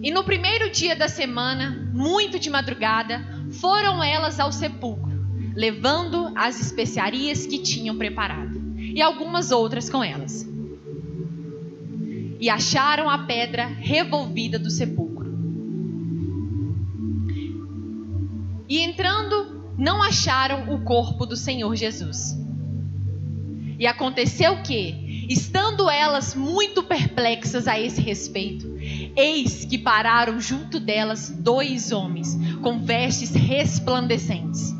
E no primeiro dia da semana, muito de madrugada, foram elas ao sepulcro, levando as especiarias que tinham preparado, e algumas outras com elas. E acharam a pedra revolvida do sepulcro. E entrando, não acharam o corpo do Senhor Jesus. E aconteceu que, estando elas muito perplexas a esse respeito, eis que pararam junto delas 2 homens, com vestes resplandecentes.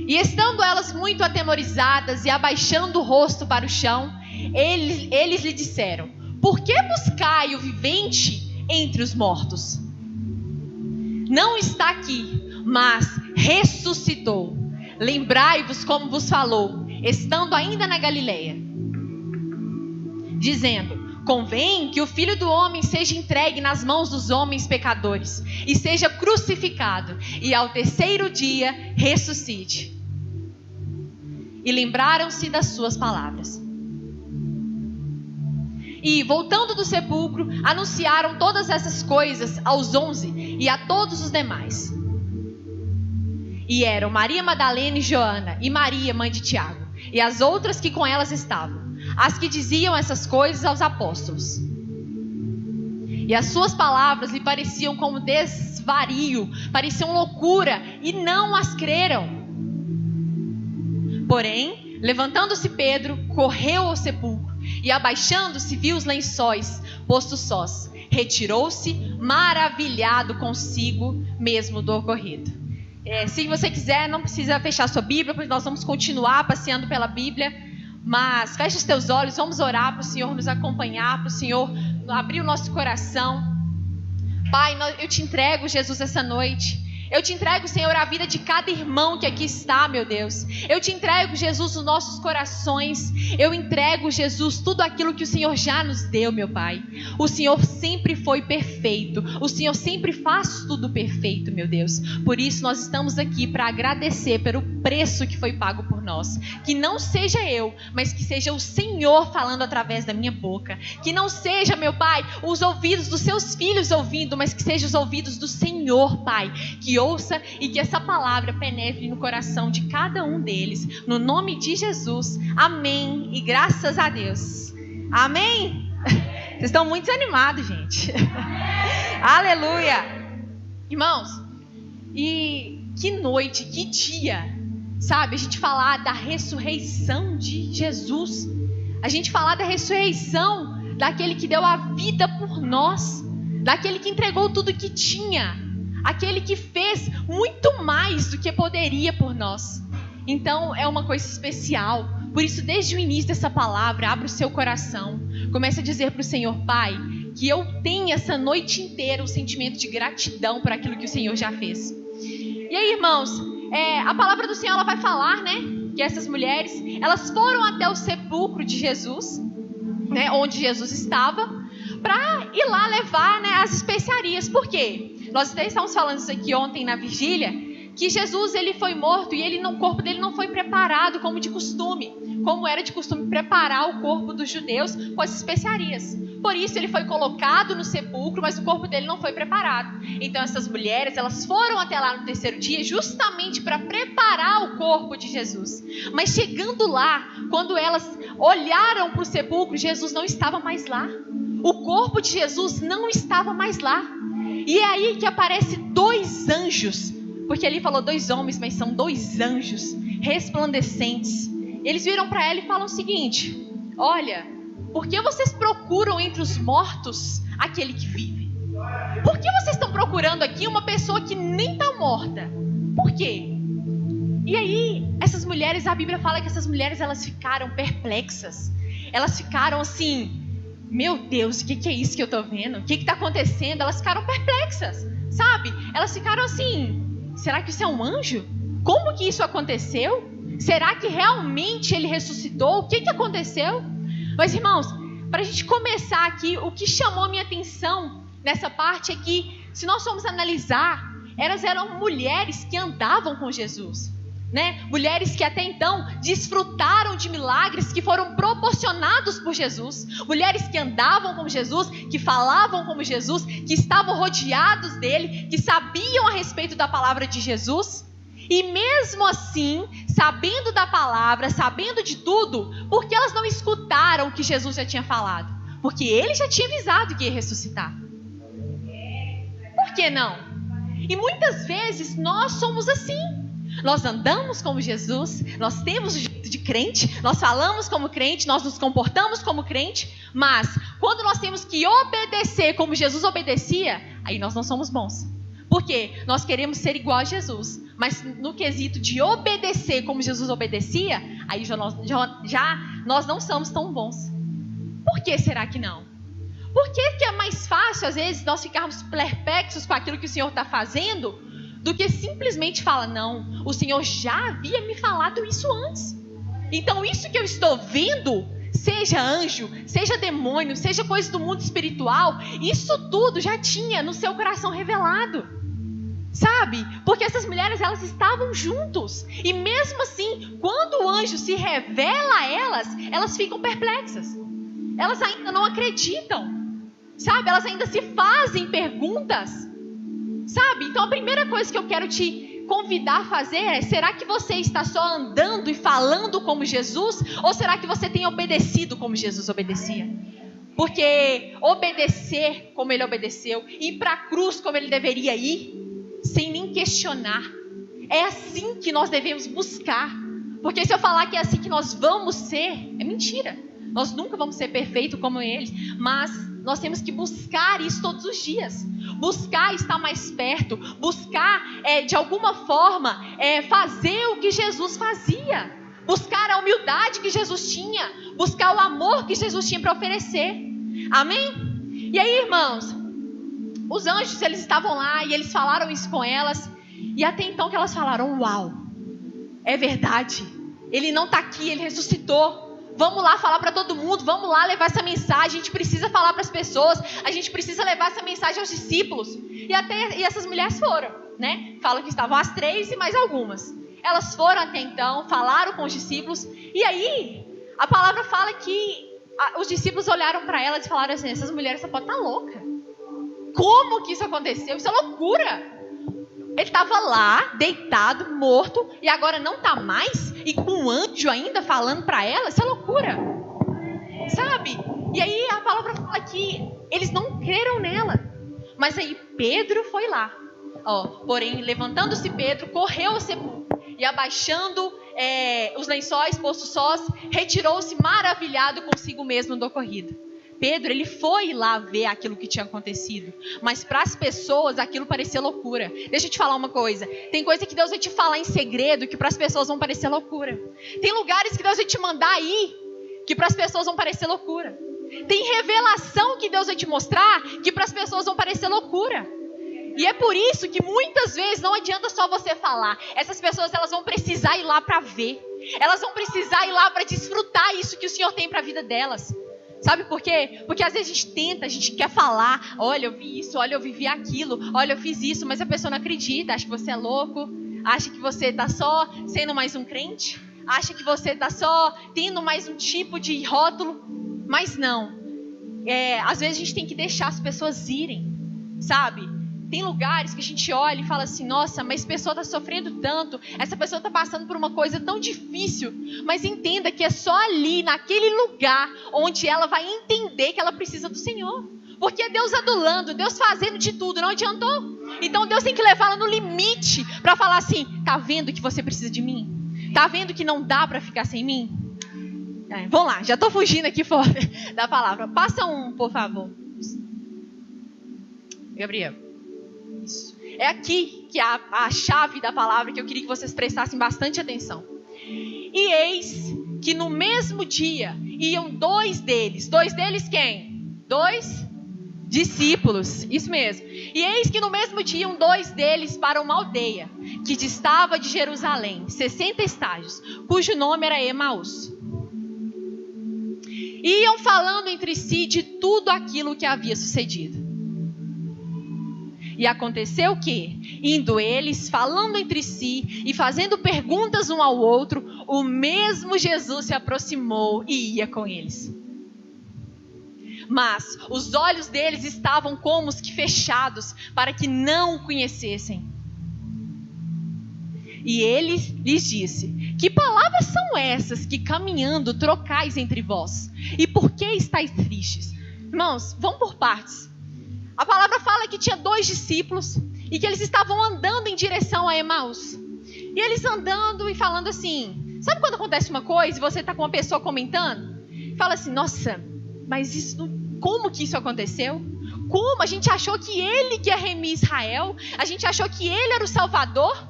E estando elas muito atemorizadas e abaixando o rosto para o chão, eles lhe disseram: por que buscai o vivente entre os mortos? Não está aqui, mas ressuscitou. Lembrai-vos como vos falou, estando ainda na Galileia, dizendo: convém que o Filho do Homem seja entregue nas mãos dos homens pecadores, e seja crucificado, e ao 3º dia ressuscite. E lembraram-se das suas palavras. E, voltando do sepulcro, anunciaram todas essas coisas aos 11 e a todos os demais. E eram Maria Madalena e Joana, e Maria, mãe de Tiago, e as outras que com elas estavam, as que diziam essas coisas aos apóstolos. E as suas palavras lhe pareciam como desvario, pareciam loucura, e não as creram. Porém, levantando-se Pedro, correu ao sepulcro, e abaixando-se viu os lençóis postos sós. Retirou-se, maravilhado consigo mesmo do ocorrido. Se você quiser, não precisa fechar sua Bíblia, porque nós vamos continuar passeando pela Bíblia. Mas feche os teus olhos, vamos orar para o Senhor nos acompanhar, para o Senhor abrir o nosso coração. Pai, eu te entrego, Jesus, essa noite. Eu te entrego, Senhor, a vida de cada irmão que aqui está, meu Deus. Eu te entrego, Jesus, os nossos corações. Eu entrego, Jesus, tudo aquilo que o Senhor já nos deu, meu Pai. O Senhor sempre foi perfeito. O Senhor sempre faz tudo perfeito, meu Deus. Por isso nós estamos aqui para agradecer pelo preço que foi pago por nós. Que não seja eu, mas que seja o Senhor falando através da minha boca. Que não seja, meu Pai, os ouvidos dos seus filhos ouvindo, mas que seja os ouvidos do Senhor, Pai. Que ouça e que essa palavra penetre no coração de cada um deles. No nome de Jesus. Amém. E graças a Deus. Amém? Vocês estão muito animados, gente. Aleluia. Irmãos, e que noite, que dia, sabe? A gente falar da ressurreição de Jesus. A gente falar da ressurreição daquele que deu a vida por nós. Daquele que entregou tudo que tinha. Aquele que fez muito mais do que poderia por nós. Então é uma coisa especial. Por isso, desde o início dessa palavra, abra o seu coração. Comece a dizer para o Senhor: Pai, que eu tenha essa noite inteira um sentimento de gratidão por aquilo que o Senhor já fez. E aí, irmãos, a palavra do Senhor ela vai falar, né? Que essas mulheres, elas foram até o sepulcro de Jesus, né? Onde Jesus estava, para ir lá levar, né, as especiarias. Por quê? Nós até estávamos falando isso aqui ontem na vigília, que Jesus ele foi morto e o corpo dele não foi preparado como de costume, como era de costume preparar o corpo dos judeus com as especiarias. Por isso ele foi colocado no sepulcro, mas o corpo dele não foi preparado. Então essas mulheres, elas foram até lá no 3º dia justamente para preparar o corpo de Jesus. Mas chegando lá, quando elas olharam para o sepulcro, Jesus não estava mais lá. O corpo de Jesus não estava mais lá. E é aí que aparece 2 anjos, porque ali falou 2 homens, mas são 2 anjos resplandecentes. Eles viram para ela e falam o seguinte: olha, por que vocês procuram entre os mortos aquele que vive? Por que vocês estão procurando aqui uma pessoa que nem está morta? Por quê? E aí, essas mulheres, a Bíblia fala que essas mulheres, elas ficaram perplexas. Elas ficaram assim: meu Deus, o que é isso que eu estou vendo? O que está acontecendo? Elas ficaram perplexas, sabe? Elas ficaram assim: será que isso é um anjo? Como que isso aconteceu? Será que realmente ele ressuscitou? O que aconteceu? Mas, irmãos, para a gente começar aqui, o que chamou a minha atenção nessa parte é que, se nós formos analisar, elas eram mulheres que andavam com Jesus. né? Mulheres que até então desfrutaram de milagres que foram proporcionados por Jesus. Mulheres que andavam com Jesus, que falavam como Jesus, que estavam rodeados dele, que sabiam a respeito da palavra de Jesus. E mesmo assim, sabendo da palavra, sabendo de tudo, por que elas não escutaram o que Jesus já tinha falado? Porque ele já tinha avisado que ia ressuscitar. Por que não? E muitas vezes nós somos assim. Nós andamos como Jesus, nós temos o jeito de crente, nós falamos como crente, nós nos comportamos como crente, mas quando nós temos que obedecer como Jesus obedecia, aí nós não somos bons. Por quê? Nós queremos ser igual a Jesus, mas no quesito de obedecer como Jesus obedecia, aí nós não somos tão bons. Por que será que não? Por que é mais fácil, às vezes, nós ficarmos perplexos com aquilo que o Senhor está fazendo, do que simplesmente falar, não, o Senhor já havia me falado isso antes. Então isso que eu estou vendo, seja anjo, seja demônio, seja coisa do mundo espiritual, isso tudo já tinha no seu coração revelado. Sabe? Porque essas mulheres, elas estavam juntos. E mesmo assim, quando o anjo se revela a elas, elas ficam perplexas. Elas ainda não acreditam. Sabe? Elas ainda se fazem perguntas. Sabe? Então a primeira coisa que eu quero te convidar a fazer é: será que você está só andando e falando como Jesus? Ou será que você tem obedecido como Jesus obedecia? Porque obedecer como ele obedeceu, ir para a cruz como ele deveria ir, sem nem questionar, é assim que nós devemos buscar. Porque se eu falar que é assim que nós vamos ser, é mentira. Nós nunca vamos ser perfeitos como eles, mas nós temos que buscar isso todos os dias. Buscar estar mais perto, buscar de alguma forma fazer o que Jesus fazia, buscar a humildade que Jesus tinha, buscar o amor que Jesus tinha para oferecer. Amém? E aí, irmãos, os anjos, eles estavam lá e eles falaram isso com elas, e até então que elas falaram: uau, é verdade, ele não está aqui, ele ressuscitou. Vamos lá falar para todo mundo, vamos lá levar essa mensagem, a gente precisa falar para as pessoas, a gente precisa levar essa mensagem aos discípulos. E essas mulheres foram, né? Falam que estavam as 3 e mais algumas. Elas foram até então, falaram com os discípulos, e aí a palavra fala que os discípulos olharam para elas e falaram assim: essas mulheres só podem estar loucas. Como que isso aconteceu? Isso é loucura. Ele estava lá, deitado, morto, e agora não está mais? E com um anjo ainda falando para ela? Isso é loucura. Sabe? E aí a palavra fala que eles não creram nela. Mas aí Pedro foi lá. Porém, levantando-se Pedro, correu ao sepulcro. E abaixando os lençóis, posto sós, retirou-se maravilhado consigo mesmo do ocorrido. Pedro, ele foi lá ver aquilo que tinha acontecido, mas para as pessoas aquilo parecia loucura. Deixa eu te falar uma coisa: tem coisa que Deus vai te falar em segredo que para as pessoas vão parecer loucura. Tem lugares que Deus vai te mandar ir que para as pessoas vão parecer loucura. Tem revelação que Deus vai te mostrar que para as pessoas vão parecer loucura. E é por isso que muitas vezes não adianta só você falar. Essas pessoas, elas vão precisar ir lá para ver. Elas vão precisar ir lá para desfrutar isso que o Senhor tem para a vida delas. Sabe por quê? Porque às vezes a gente tenta, a gente quer falar: olha, eu vi isso, olha, eu vivi aquilo, olha, eu fiz isso, mas a pessoa não acredita, acha que você é louco, acha que você está só sendo mais um crente, acha que você está só tendo mais um tipo de rótulo, mas não. Às vezes a gente tem que deixar as pessoas irem, sabe? Tem lugares que a gente olha e fala assim: nossa, mas essa pessoa está sofrendo tanto, essa pessoa está passando por uma coisa tão difícil. Mas entenda que é só ali, naquele lugar, onde ela vai entender que ela precisa do Senhor. Porque é Deus adulando, Deus fazendo de tudo, não adiantou. Então Deus tem que levá-la no limite para falar assim: tá vendo que você precisa de mim? Tá vendo que não dá para ficar sem mim? Vamos lá, já estou fugindo aqui fora da palavra. Passa por favor. Gabriel. Isso. É aqui que há a chave da palavra que eu queria que vocês prestassem bastante atenção. E eis que no mesmo dia iam 2 deles. 2 deles quem? 2 discípulos, isso mesmo. E eis que no mesmo dia iam 2 deles para uma aldeia que distava de Jerusalém, 60 estágios, cujo nome era Emaús. Iam falando entre si de tudo aquilo que havia sucedido. E aconteceu que, indo eles, falando entre si e fazendo perguntas um ao outro, o mesmo Jesus se aproximou e ia com eles. Mas os olhos deles estavam como que fechados, para que não o conhecessem. E ele lhes disse: que palavras são essas que caminhando trocais entre vós? E por que estáis tristes? Irmãos, vamos por partes. A palavra fala que tinha 2 discípulos e que eles estavam andando em direção a Emaús. E eles andando e falando assim, sabe quando acontece uma coisa e você está com uma pessoa comentando? Fala assim, nossa, mas isso, como que isso aconteceu? Como? A gente achou que ele que ia remir Israel? A gente achou que ele era o Salvador?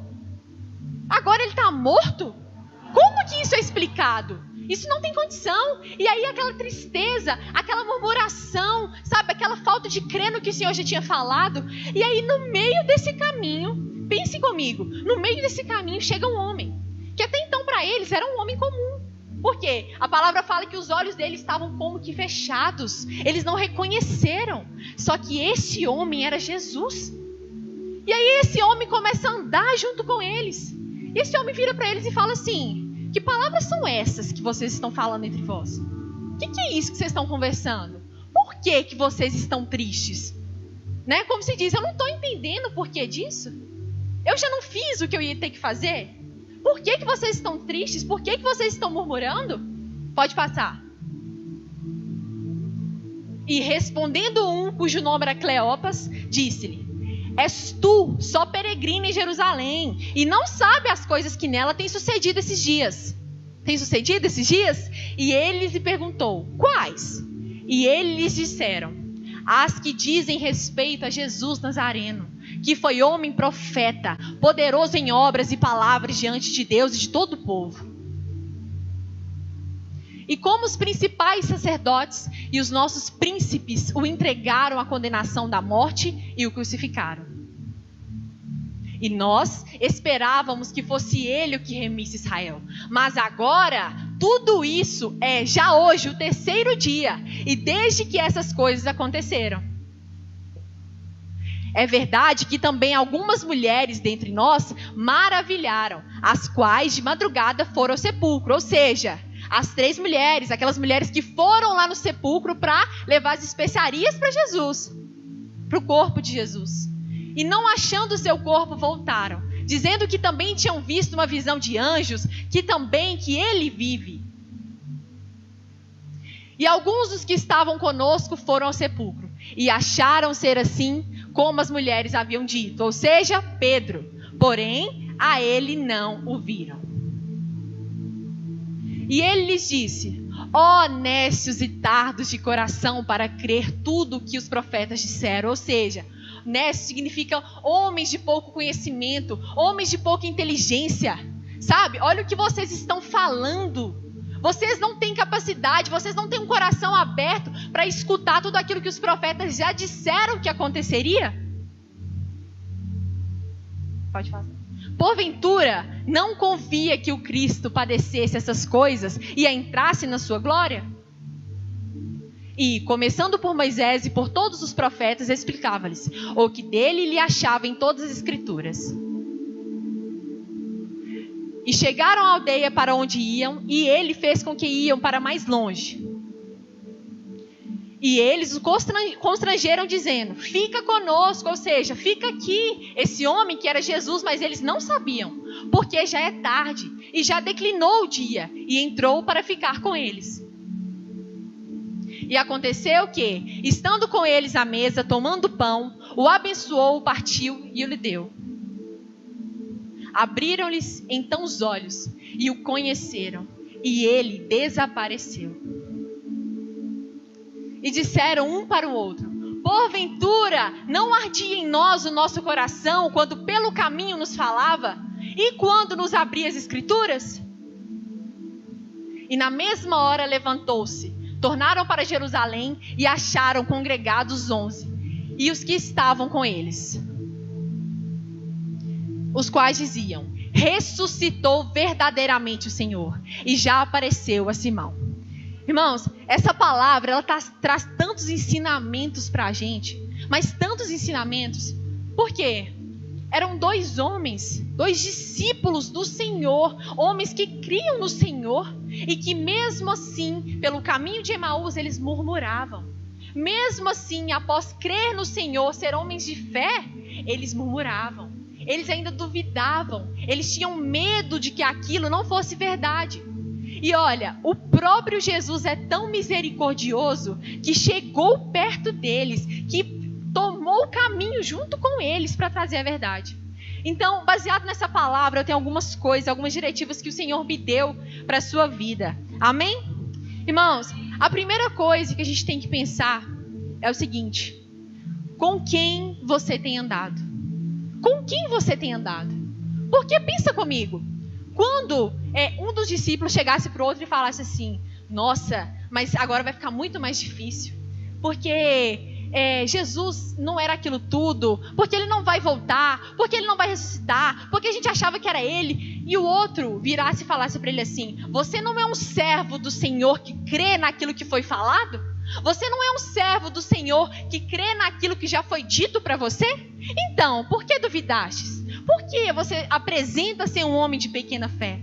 Agora ele está morto? Como que isso é explicado? Isso não tem condição. E aí aquela tristeza, aquela murmuração, sabe? Aquela falta de crer no que o Senhor já tinha falado. E aí no meio desse caminho, pense comigo, no meio desse caminho chega um homem, que até então para eles era um homem comum. Por quê? A palavra fala que os olhos deles estavam como que fechados. Eles não reconheceram. Só que esse homem era Jesus. E aí esse homem começa a andar junto com eles. E esse homem vira para eles e fala assim: que palavras são essas que vocês estão falando entre vós? O que é isso que vocês estão conversando? Por que vocês estão tristes? Né? Como se diz, eu não estou entendendo o porquê disso. Eu já não fiz o que eu ia ter que fazer. Por que vocês estão tristes? Por que vocês estão murmurando? Pode passar. E respondendo um, cujo nome era Cleopas, disse-lhe: és tu só peregrina em Jerusalém e não sabe as coisas que nela têm sucedido esses dias. Tem sucedido esses dias? E ele lhe perguntou: quais? E eles lhes disseram: as que dizem respeito a Jesus Nazareno, que foi homem profeta, poderoso em obras e palavras diante de Deus e de todo o povo. E como os principais sacerdotes e os nossos príncipes o entregaram à condenação da morte e o crucificaram. E nós esperávamos que fosse ele o que remisse Israel. Mas agora, tudo isso é já hoje o 3º dia, e desde que essas coisas aconteceram. É verdade que também algumas mulheres dentre nós maravilharam, as quais de madrugada foram ao sepulcro, ou seja, as 3 mulheres, aquelas mulheres que foram lá no sepulcro para levar as especiarias para Jesus, para o corpo de Jesus. E não achando o seu corpo, voltaram, dizendo que também tinham visto uma visão de anjos, que ele vive. E alguns dos que estavam conosco foram ao sepulcro, e acharam ser assim como as mulheres haviam dito, ou seja, Pedro. Porém, a ele não o viram. E ele lhes disse: ó nécios e tardos de coração para crer tudo o que os profetas disseram. Ou seja, nécio significa homens de pouco conhecimento, homens de pouca inteligência. Sabe, olha o que vocês estão falando. Vocês não têm capacidade, vocês não têm um coração aberto para escutar tudo aquilo que os profetas já disseram que aconteceria? Pode fazer. Porventura, não convia que o Cristo padecesse essas coisas e entrasse na sua glória? E, começando por Moisés e por todos os profetas, explicava-lhes o que dele lhe achava em todas as escrituras. E chegaram à aldeia para onde iam, e ele fez com que iam para mais longe. E eles o constrangeram dizendo: fica conosco, ou seja, fica aqui. Esse homem que era Jesus, mas eles não sabiam, porque já é tarde e já declinou o dia, e entrou para ficar com eles. E aconteceu que, estando com eles à mesa, tomando pão, o abençoou, o partiu e o lhe deu. Abriram-lhes então os olhos e o conheceram, e ele desapareceu. E disseram um para o outro: porventura não ardia em nós o nosso coração quando pelo caminho nos falava e quando nos abria as escrituras? E na mesma hora levantou-se, tornaram para Jerusalém e acharam congregados 11 e os que estavam com eles, os quais diziam: ressuscitou verdadeiramente o Senhor e já apareceu a Simão. Irmãos, essa palavra ela traz tantos ensinamentos para a gente, mas tantos ensinamentos. Por quê? Eram 2 homens, 2 discípulos do Senhor, homens que criam no Senhor e que mesmo assim, pelo caminho de Emaús, eles murmuravam. Mesmo assim, após crer no Senhor, ser homens de fé, eles murmuravam. Eles ainda duvidavam, eles tinham medo de que aquilo não fosse verdade. E olha, o próprio Jesus é tão misericordioso que chegou perto deles, que tomou o caminho junto com eles para trazer a verdade. Então, baseado nessa palavra, eu tenho algumas coisas, algumas diretivas que o Senhor me deu para a sua vida. Amém? Irmãos, a primeira coisa que a gente tem que pensar é o seguinte: com quem você tem andado? Com quem você tem andado? Porque pensa comigo, quando um dos discípulos chegasse para o outro e falasse assim: nossa, mas agora vai ficar muito mais difícil, porque Jesus não era aquilo tudo, porque ele não vai voltar, porque ele não vai ressuscitar, porque a gente achava que era ele. E o outro virasse e falasse para ele assim: você não é um servo do Senhor que crê naquilo que foi falado? Você não é um servo do Senhor que crê naquilo que já foi dito para você? Então, por que duvidastes? Por que você apresenta ser um homem de pequena fé?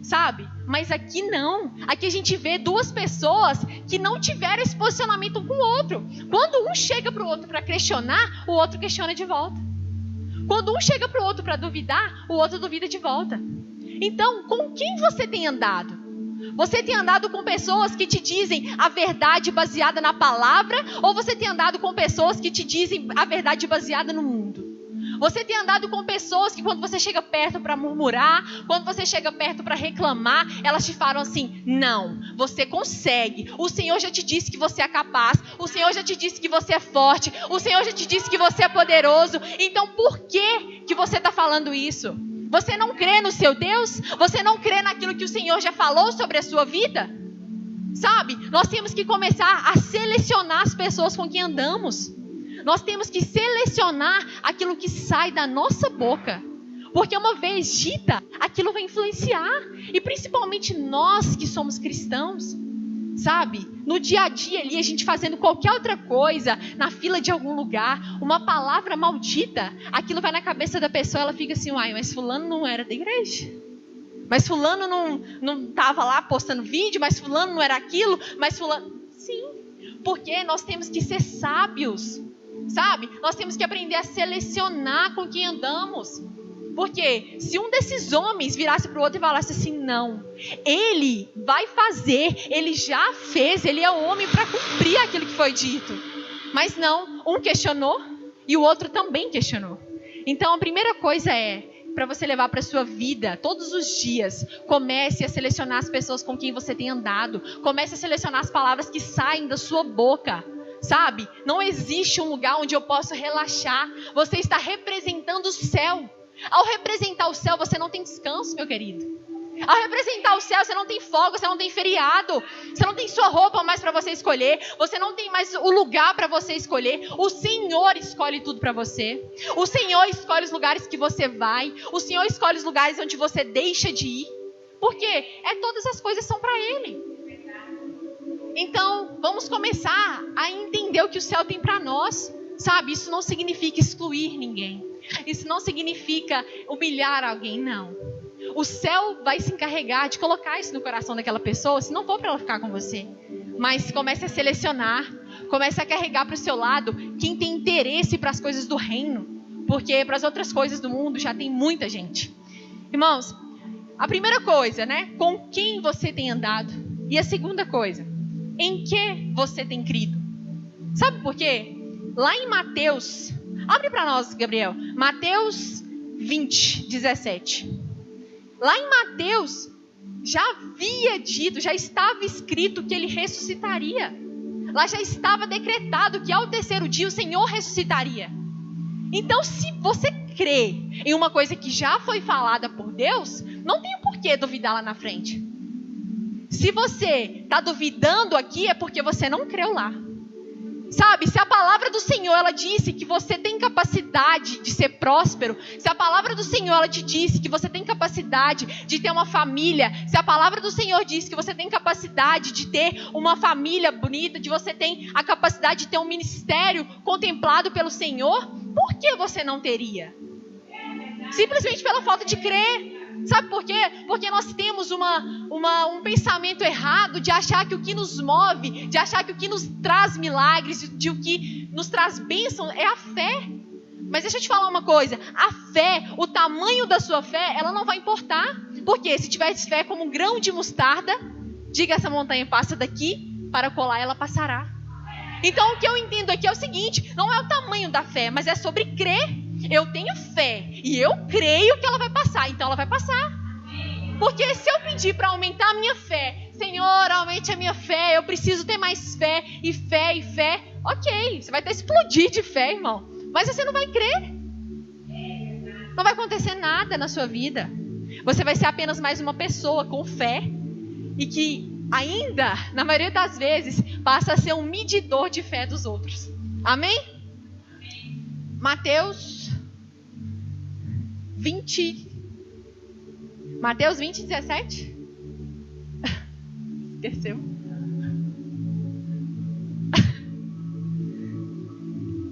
Sabe? Mas aqui não. Aqui a gente vê 2 pessoas que não tiveram esse posicionamento um com o outro. Quando um chega para o outro para questionar, o outro questiona de volta. Quando um chega para o outro para duvidar, o outro duvida de volta. Então, com quem você tem andado? Você tem andado com pessoas que te dizem a verdade baseada na palavra, ou você tem andado com pessoas que te dizem a verdade baseada no mundo? Você tem andado com pessoas que quando você chega perto para murmurar, quando você chega perto para reclamar, elas te falam assim: não, você consegue, o Senhor já te disse que você é capaz, o Senhor já te disse que você é forte, o Senhor já te disse que você é poderoso, então por que você está falando isso? Você não crê no seu Deus? Você não crê naquilo que o Senhor já falou sobre a sua vida? Sabe, nós temos que começar a selecionar as pessoas com quem andamos. Nós temos que selecionar aquilo que sai da nossa boca. Porque uma vez dita, aquilo vai influenciar. E principalmente nós que somos cristãos. Sabe? No dia a dia ali, a gente fazendo qualquer outra coisa, na fila de algum lugar, uma palavra maldita, aquilo vai na cabeça da pessoa, ela fica assim: uai, mas fulano não era da igreja. Mas fulano não estava lá postando vídeo, mas fulano não era aquilo, mas fulano... Sim, porque nós temos que ser sábios. Sabe? Nós temos que aprender a selecionar com quem andamos. Porque se um desses homens virasse para o outro e falasse assim: não, ele vai fazer, ele já fez, ele é o homem para cumprir aquilo que foi dito. Mas não, um questionou e o outro também questionou. Então a primeira coisa para você levar para a sua vida, todos os dias, comece a selecionar as pessoas com quem você tem andado. Comece a selecionar as palavras que saem da sua boca. Sabe? Não existe um lugar onde eu posso relaxar. Você está representando o céu. Ao representar o céu, você não tem descanso, meu querido. Ao representar o céu, você não tem folga, você não tem feriado. Você não tem sua roupa mais para você escolher. Você não tem mais o lugar para você escolher. O Senhor escolhe tudo para você. O Senhor escolhe os lugares que você vai. O Senhor escolhe os lugares onde você deixa de ir. Porque todas as coisas são para Ele. Então, vamos começar a entender o que o céu tem para nós, sabe? Isso não significa excluir ninguém. Isso não significa humilhar alguém, não. O céu vai se encarregar de colocar isso no coração daquela pessoa, se não for para ela ficar com você. Mas comece a selecionar, comece a carregar para o seu lado quem tem interesse para as coisas do reino. Porque para as outras coisas do mundo já tem muita gente. Irmãos, a primeira coisa, né? Com quem você tem andado? E a segunda coisa, em que você tem crido? Sabe por quê? Lá em Mateus, abre para nós, Gabriel, Mateus 20, 17. Lá em Mateus, já havia dito, já estava escrito que ele ressuscitaria. Lá já estava decretado que ao 3º dia o Senhor ressuscitaria. Então, se você crê em uma coisa que já foi falada por Deus, não tem por que duvidar lá na frente. Se você está duvidando aqui, é porque você não creu lá. Sabe, se a palavra do Senhor, ela disse que você tem capacidade de ser próspero, se a palavra do Senhor, ela te disse que você tem capacidade de ter uma família, se a palavra do Senhor disse que você tem capacidade de ter uma família bonita, de você tem a capacidade de ter um ministério contemplado pelo Senhor, Por que você não teria? Simplesmente pela falta de crer. Sabe por quê? Porque nós temos um pensamento errado de achar que o que nos move, de achar que o que nos traz milagres, de o que nos traz bênção é a fé. Mas deixa eu te falar uma coisa, a fé, o tamanho da sua fé, ela não vai importar. Porque se tivesse fé como um grão de mostarda, diga essa montanha, passa daqui, para colar ela passará. Então o que eu entendo aqui é o seguinte, não é o tamanho da fé, mas é sobre crer. Eu tenho fé e eu creio que ela vai passar, então ela vai passar. Porque se eu pedir para aumentar a minha fé, Senhor, aumente a minha fé, eu preciso ter mais fé, e fé, e fé. Ok, você vai até explodir de fé, irmão. Mas você não vai crer. Não vai acontecer nada na sua vida. Você vai ser apenas mais uma pessoa com fé e que ainda, na maioria das vezes, passa a ser um medidor de fé dos outros. Amém? Mateus 20, 17? Esqueceu?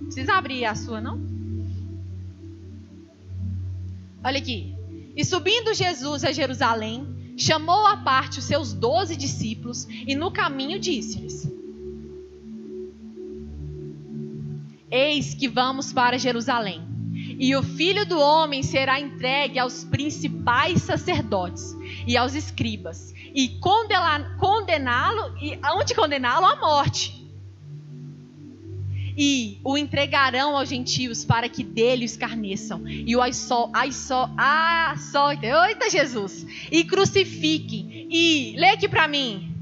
Precisa abrir a sua, não? Olha aqui. E subindo Jesus a Jerusalém, chamou à parte os seus 12 discípulos e no caminho disse-lhes: Eis que vamos para Jerusalém, e o Filho do Homem será entregue aos principais sacerdotes e aos escribas, e condená-lo à morte. E o entregarão aos gentios para que dele os escarneçam e o açoitem, eita Jesus, e crucifiquem. E, lê aqui para mim,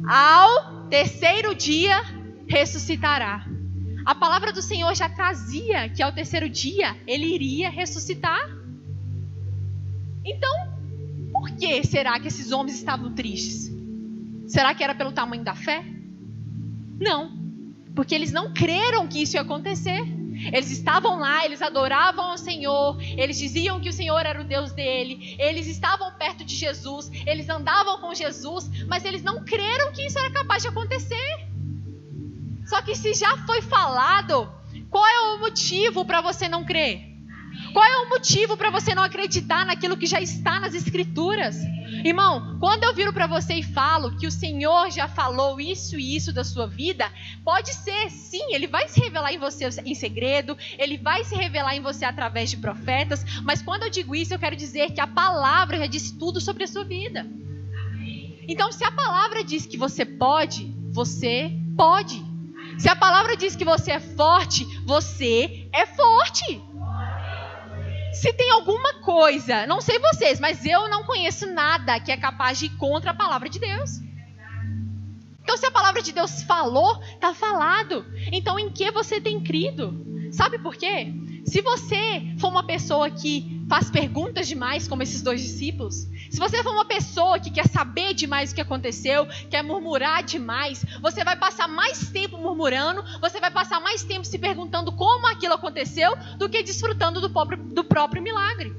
ao terceiro dia ressuscitará. A palavra do Senhor já trazia que ao terceiro dia ele iria ressuscitar. Então, por que será que esses homens estavam tristes? Será que era pelo tamanho da fé? Não. Porque eles não creram que isso ia acontecer. Eles estavam lá, eles adoravam ao Senhor, eles diziam que o Senhor era o Deus dele, eles estavam perto de Jesus, eles andavam com Jesus, mas eles não creram que isso era capaz de acontecer. Só que se já foi falado, qual é o motivo para você não crer? Qual é o motivo para você não acreditar naquilo que já está nas Escrituras? Irmão, quando eu viro para você e falo que o Senhor já falou isso e isso da sua vida, pode ser, sim, Ele vai se revelar em você em segredo, Ele vai se revelar em você através de profetas, mas quando eu digo isso, eu quero dizer que a palavra já disse tudo sobre a sua vida. Então, se a palavra diz que você pode, você pode. Se a palavra diz que você é forte, você é forte. Se tem alguma coisa, não sei vocês, mas eu não conheço nada que é capaz de ir contra a palavra de Deus. Então, se a palavra de Deus falou, está falado. Então, em que você tem crido? Sabe por quê? Se você for uma pessoa que faz perguntas demais, como esses 2 discípulos, se você for uma pessoa que quer saber demais o que aconteceu, quer murmurar demais, você vai passar mais tempo murmurando, você vai passar mais tempo se perguntando como aquilo aconteceu, do que desfrutando do próprio milagre.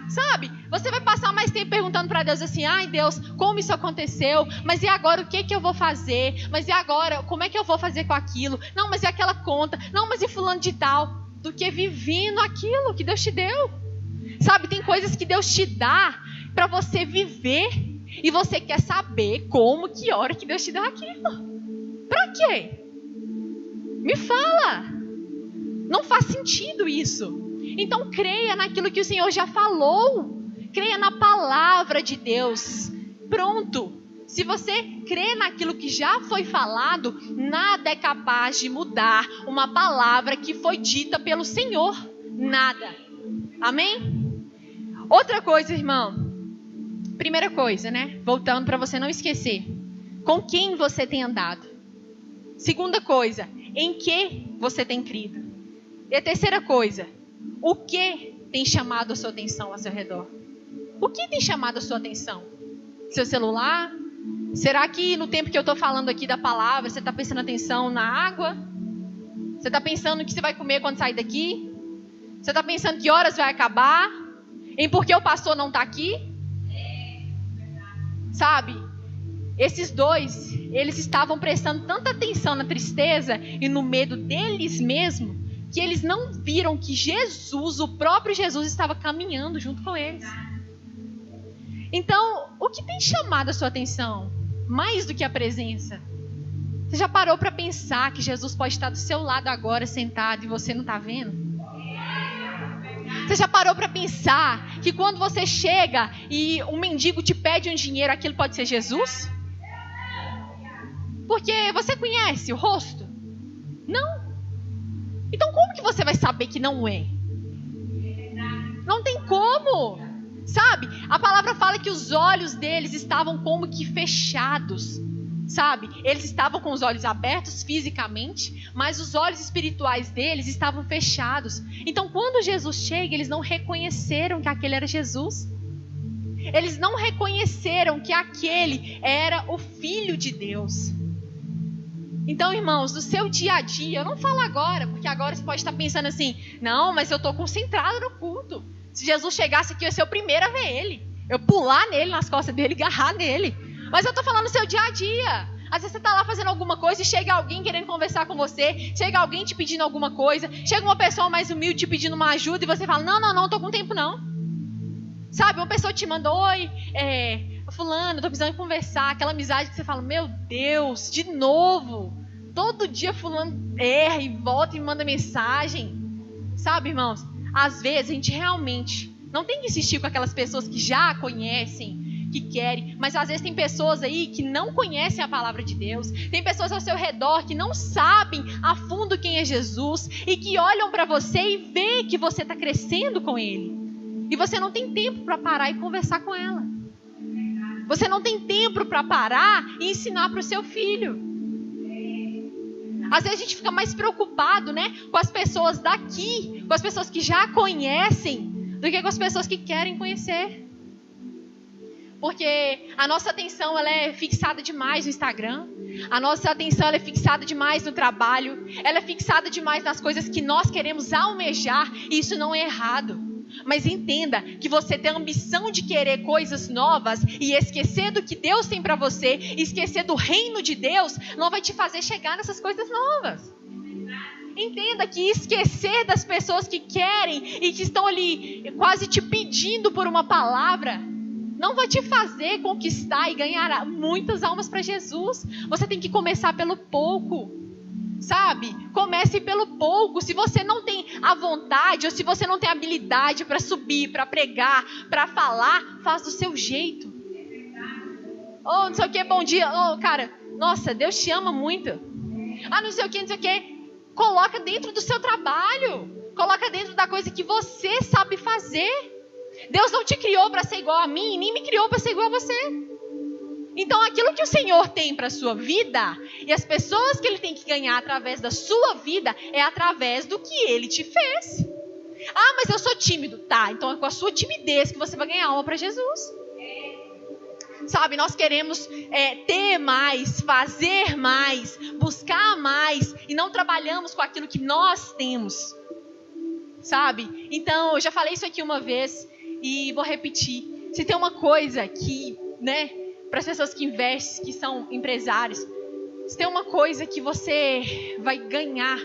Sabe? Você vai passar mais tempo perguntando para Deus assim: ai Deus, como isso aconteceu? Mas e agora o que eu vou fazer? Mas e agora, como é que eu vou fazer com aquilo? Não, mas e aquela conta? Não, mas e fulano de tal? Do que vivendo aquilo que Deus te deu. Sabe, tem coisas que Deus te dá para você viver e você quer saber como, que hora que Deus te deu aquilo. Para quê? Me fala. Não faz sentido isso. Então creia naquilo que o Senhor já falou. Creia na palavra de Deus. Pronto. Se você crê naquilo que já foi falado, nada é capaz de mudar uma palavra que foi dita pelo Senhor. Nada. Amém? Outra coisa, irmão. Primeira coisa, né? Voltando para você não esquecer. Com quem você tem andado? Segunda coisa, em que você tem crido? E a terceira coisa, o que tem chamado a sua atenção ao seu redor? O que tem chamado a sua atenção? Seu celular? Será que no tempo que eu estou falando aqui da palavra, você está prestando atenção na água? Você está pensando o que você vai comer quando sair daqui? Você está pensando que horas vai acabar? Em por que o pastor não está aqui? Sabe? Esses 2, eles estavam prestando tanta atenção na tristeza e no medo deles mesmos, que eles não viram que Jesus, o próprio Jesus, estava caminhando junto com eles. Então, o que tem chamado a sua atenção? Mais do que a presença. Você já parou para pensar que Jesus pode estar do seu lado agora, sentado, e você não está vendo? Você já parou para pensar que quando você chega e um mendigo te pede um dinheiro, aquilo pode ser Jesus? Porque você conhece o rosto? Não. Então como que você vai saber que não é? Não tem como. Sabe? A palavra fala que os olhos deles estavam como que fechados. Sabe? Eles estavam com os olhos abertos fisicamente, mas os olhos espirituais deles estavam fechados. Então quando Jesus chega, eles não reconheceram que aquele era Jesus. Eles não reconheceram que aquele era o Filho de Deus. Então, irmãos, no seu dia a dia, eu não falo agora, porque agora você pode estar pensando assim, não, mas eu estou concentrado no culto. Se Jesus chegasse aqui, eu ia ser o primeiro a ver ele. Eu pular nele, nas costas dele, agarrar nele. Mas eu estou falando no seu dia a dia. Às vezes você está lá fazendo alguma coisa e chega alguém querendo conversar com você, chega alguém te pedindo alguma coisa, chega uma pessoa mais humilde te pedindo uma ajuda e você fala, não estou com tempo não. Sabe, uma pessoa te manda, oi, fulano, estou precisando conversar. Aquela amizade que você fala, meu Deus, de novo. Todo dia fulano erra e volta e manda mensagem. Sabe, irmãos, às vezes a gente realmente não tem que insistir com aquelas pessoas que já conhecem, que querem, mas às vezes tem pessoas aí que não conhecem a palavra de Deus, tem pessoas ao seu redor que não sabem a fundo quem é Jesus e que olham para você e vê que você está crescendo com Ele. E você não tem tempo para parar e conversar com ela. Você não tem tempo para parar e ensinar para o seu filho. Às vezes a gente fica mais preocupado, né, com as pessoas daqui, com as pessoas que já conhecem, do que com as pessoas que querem conhecer. Porque a nossa atenção ela é fixada demais no Instagram, a nossa atenção ela é fixada demais no trabalho, ela é fixada demais nas coisas que nós queremos almejar, e isso não é errado. Mas entenda que você tem a ambição de querer coisas novas e esquecer do que Deus tem para você, esquecer do reino de Deus, não vai te fazer chegar nessas coisas novas. Entenda que esquecer das pessoas que querem e que estão ali quase te pedindo por uma palavra, não vai te fazer conquistar e ganhar muitas almas para Jesus. Você tem que começar pelo pouco. Sabe? Comece pelo pouco. Se você não tem a vontade ou se você não tem habilidade para subir, para pregar, para falar, faz do seu jeito. Oh, não sei o que, bom dia. Oh, cara, nossa, Deus te ama muito. Ah, não sei o que. Coloca dentro do seu trabalho. Coloca dentro da coisa que você sabe fazer. Deus não te criou para ser igual a mim, nem me criou para ser igual a você. Então aquilo que o Senhor tem para a sua vida e as pessoas que Ele tem que ganhar através da sua vida é através do que Ele te fez. Ah, mas eu sou tímido. Tá, então é com a sua timidez que você vai ganhar alma para Jesus. Sabe, nós queremos ter mais, fazer mais, buscar mais e não trabalhamos com aquilo que nós temos. Sabe? Então, eu já falei isso aqui uma vez e vou repetir. Se tem uma coisa que, né, para as pessoas que investem, que são empresários, se tem uma coisa que você vai ganhar,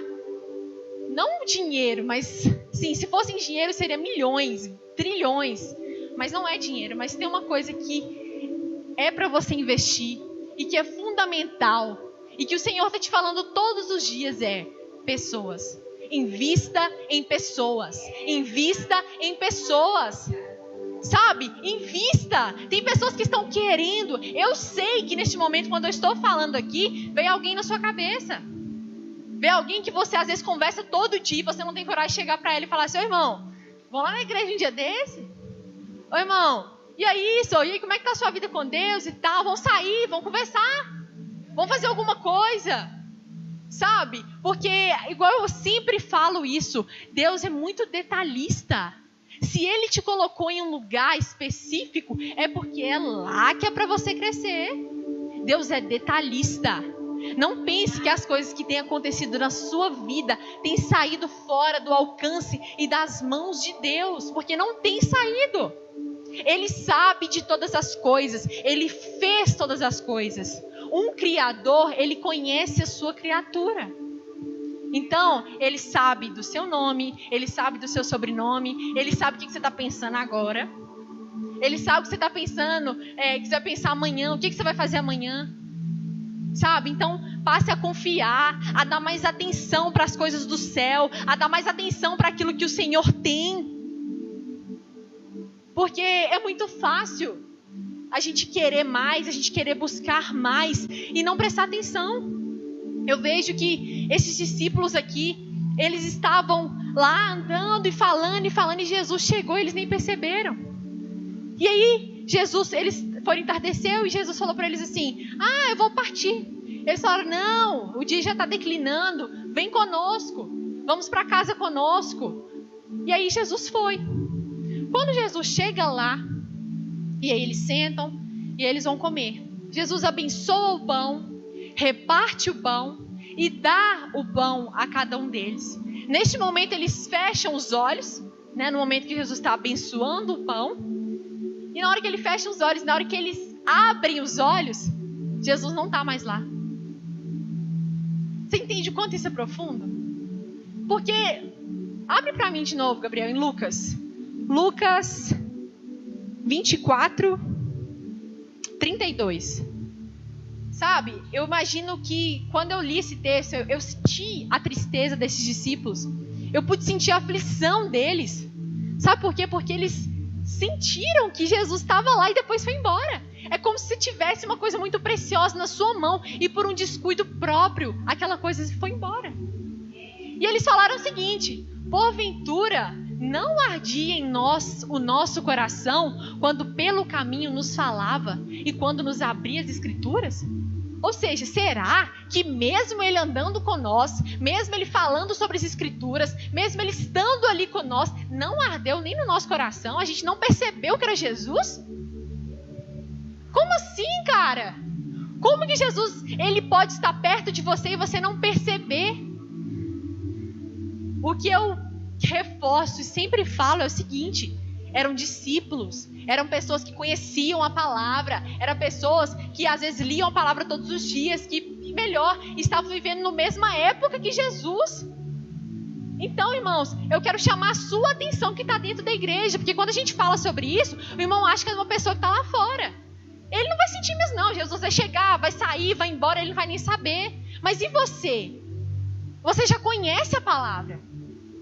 não dinheiro, mas sim, se fosse em dinheiro seria milhões, trilhões, mas não é dinheiro, mas tem uma coisa que é para você investir e que é fundamental e que o Senhor está te falando todos os dias pessoas. Invista em pessoas, invista em pessoas. Sabe, invista. Tem pessoas que estão querendo. Eu sei que neste momento, quando eu estou falando aqui, vem alguém na sua cabeça. Vem alguém que você às vezes conversa todo dia e você não tem coragem de chegar para ele e falar assim, ô irmão, vamos lá na igreja um dia desse? Ô irmão, e aí, e aí, como é que está a sua vida com Deus e tal? Vamos sair, vamos conversar, vamos fazer alguma coisa. Sabe, porque igual eu sempre falo isso, Deus é muito detalhista. Se Ele te colocou em um lugar específico, é porque é lá que é para você crescer. Deus é detalhista. Não pense que as coisas que têm acontecido na sua vida têm saído fora do alcance e das mãos de Deus, porque não tem saído. Ele sabe de todas as coisas, Ele fez todas as coisas. Um criador, ele conhece a sua criatura. Então, ele sabe do seu nome, ele sabe do seu sobrenome, ele sabe o que você está pensando agora. Ele sabe o que você está pensando, que você vai pensar amanhã, o que você vai fazer amanhã. Sabe? Então, passe a confiar, a dar mais atenção para as coisas do céu, a dar mais atenção para aquilo que o Senhor tem. Porque é muito fácil a gente querer mais, a gente querer buscar mais e não prestar atenção. Eu vejo que esses discípulos aqui, eles estavam lá andando e falando, e Jesus chegou e eles nem perceberam. E aí, eles foram entardeceu e Jesus falou para eles assim, eu vou partir. Eles falaram, não, o dia já está declinando, vem conosco, vamos para casa conosco. E aí Jesus foi. Quando Jesus chega lá, e aí eles sentam e eles vão comer. Jesus abençoa o pão, reparte o pão e dá o pão a cada um deles. Neste momento eles fecham os olhos, no momento que Jesus está abençoando o pão. E na hora que ele fecha os olhos, na hora que eles abrem os olhos, Jesus não está mais lá. Você entende o quanto isso é profundo? Porque, abre para mim de novo, Gabriel, em Lucas 24, 32. Sabe, eu imagino que quando eu li esse texto, eu senti a tristeza desses discípulos. Eu pude sentir a aflição deles. Sabe por quê? Porque eles sentiram que Jesus estava lá e depois foi embora. É como se tivesse uma coisa muito preciosa na sua mão e por um descuido próprio, aquela coisa foi embora. E eles falaram o seguinte, porventura não ardia em nós o nosso coração quando pelo caminho nos falava e quando nos abria as escrituras? Ou seja, será que mesmo ele andando conosco, mesmo ele falando sobre as escrituras, mesmo ele estando ali conosco, não ardeu nem no nosso coração? A gente não percebeu que era Jesus? Como assim, cara? Como que Jesus, ele pode estar perto de você e você não perceber? O que eu reforço e sempre falo é o seguinte, eram discípulos, eram pessoas que conheciam a palavra, eram pessoas que às vezes liam a palavra todos os dias, que melhor, estavam vivendo na mesma época que Jesus. Então, irmãos, eu quero chamar a sua atenção que está dentro da igreja, porque quando a gente fala sobre isso, o irmão acha que é uma pessoa que está lá fora. Ele não vai sentir mesmo não, Jesus vai chegar, vai sair, vai embora, ele não vai nem saber. Mas e você? Você já conhece a palavra?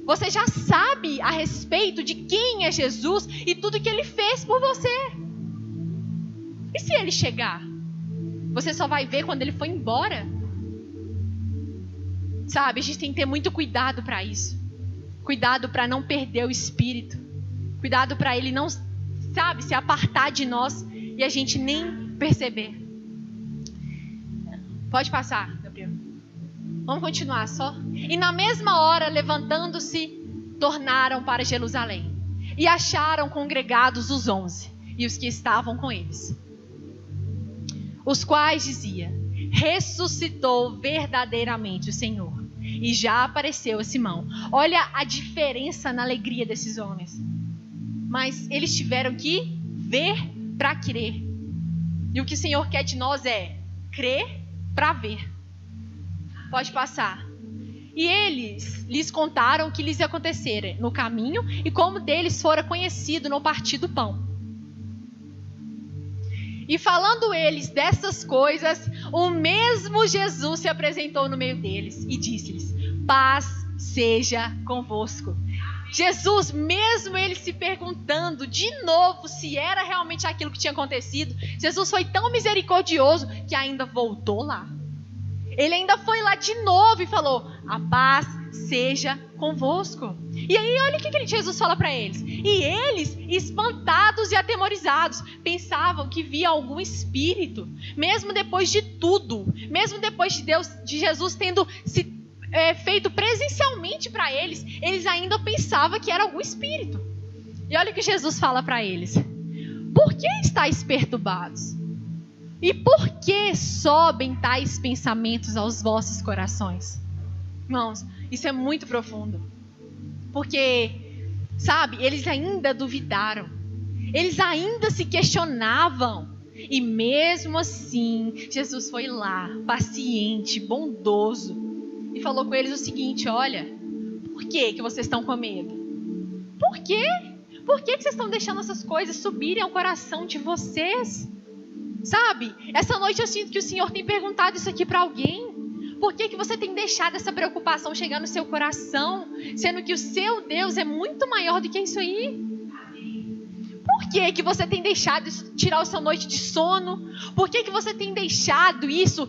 Você já sabe a respeito de quem é Jesus e tudo que ele fez por você. E se ele chegar? Você só vai ver quando ele for embora? Sabe, a gente tem que ter muito cuidado para isso. Cuidado para não perder o espírito. Cuidado para ele não, sabe, se apartar de nós e a gente nem perceber. Pode passar, Gabriel. Vamos continuar só. E na mesma hora, levantando-se, tornaram para Jerusalém. E acharam congregados os 11 e os que estavam com eles. Os quais dizia, ressuscitou verdadeiramente o Senhor. E já apareceu a Simão. Olha a diferença na alegria desses homens. Mas eles tiveram que ver para crer. E o que o Senhor quer de nós é crer para ver. Pode passar. E eles lhes contaram o que lhes acontecera no caminho e como deles fora conhecido no partir do pão. E falando eles dessas coisas, o mesmo Jesus se apresentou no meio deles e disse-lhes, paz seja convosco. Jesus, mesmo ele se perguntando de novo se era realmente aquilo que tinha acontecido, Jesus foi tão misericordioso que ainda voltou lá. Ele ainda foi lá de novo e falou, a paz seja convosco. E aí olha o que Jesus fala para eles. E eles, espantados e atemorizados, pensavam que via algum espírito. Mesmo depois de tudo, mesmo depois de Jesus tendo se feito presencialmente para eles, eles ainda pensavam que era algum espírito. E olha o que Jesus fala para eles. Por que estáis perturbados? E por que sobem tais pensamentos aos vossos corações? Irmãos, isso é muito profundo. Porque, sabe, eles ainda duvidaram. Eles ainda se questionavam. E mesmo assim, Jesus foi lá, paciente, bondoso. e falou com eles o seguinte: olha, por que vocês estão com medo? Por quê? Por que vocês estão deixando essas coisas subirem ao coração de vocês? Sabe, essa noite eu sinto que o Senhor tem perguntado isso aqui para alguém. Por que você tem deixado essa preocupação chegar no seu coração, sendo que o seu Deus é muito maior do que isso aí? Por que você tem deixado isso tirar a sua noite de sono? Por que você tem deixado isso